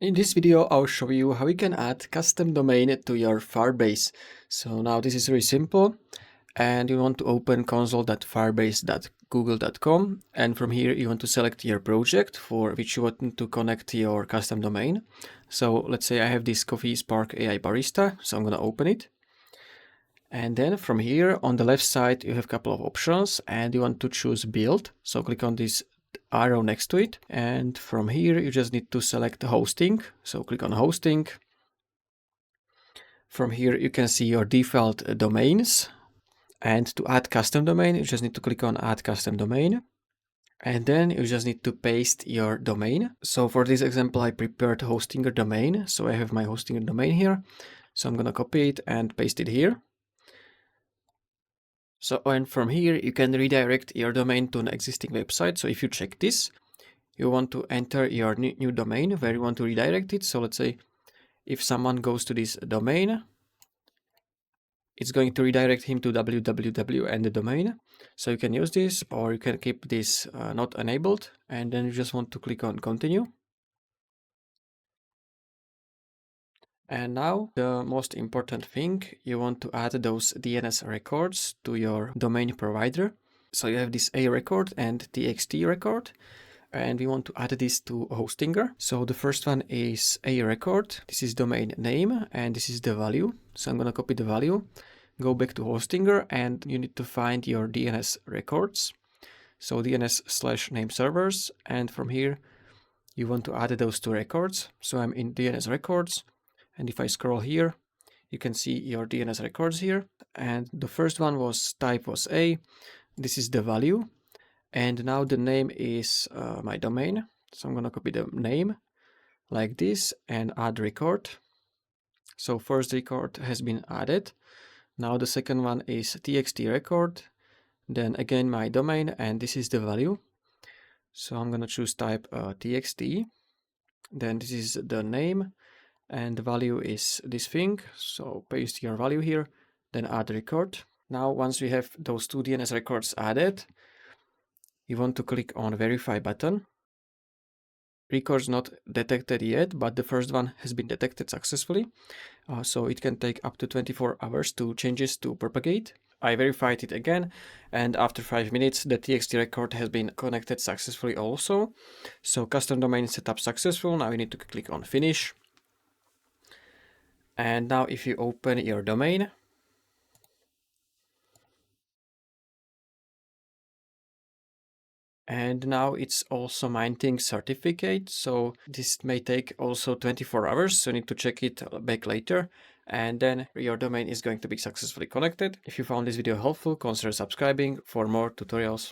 In this video, I'll show you how you can add custom domain to your Firebase. So now this is very simple, and you want to open console.firebase.google.com, and from here you want to select your project for which you want to connect your custom domain. So let's say I have this Coffee Spark AI Barista, so I'm going to open it. And then from here on the left side, you have a couple of options and you want to choose build. So click on this arrow next to it. And from here, you just need to select hosting. So click on hosting. From here, you can see your default domains. And to add custom domain, you just need to click on add custom domain. And then you just need to paste your domain. So for this example, I prepared Hostinger domain. So I have my Hostinger domain here. So I'm going to copy it and paste it here. So, and from here, you can redirect your domain to an existing website. So if you check this, you want to enter your new domain where you want to redirect it. So let's say if someone goes to this domain, it's going to redirect him to www and the domain. So you can use this, or you can keep this not enabled. And then you just want to click on continue. And now the most important thing, you want to add those DNS records to your domain provider. So you have this A record and TXT record, and we want to add this to Hostinger. So the first one is A record. This is domain name, and this is the value. So I'm going to copy the value, go back to Hostinger, and you need to find your DNS records. So DNS/name servers, and from here, you want to add those two records. So I'm in DNS records. And if I scroll here, you can see your DNS records here. And the first one was type was A. This is the value. And now the name is my domain. So I'm going to copy the name like this and add record. So first record has been added. Now the second one is TXT record. Then again my domain, and this is the value. So I'm going to choose type TXT. Then this is the name. And the value is this thing. So paste your value here, then add record. Now, once we have those two DNS records added, you want to click on verify button. Records not detected yet, but the first one has been detected successfully. So it can take up to 24 hours to changes to propagate. I verified it again, and after 5 minutes, the TXT record has been connected successfully also. So custom domain setup successful. Now you need to click on finish. And now if you open your domain, and now it's also minting certificate. So this may take also 24 hours. So you need to check it back later. And then your domain is going to be successfully connected. If you found this video helpful, consider subscribing for more tutorials.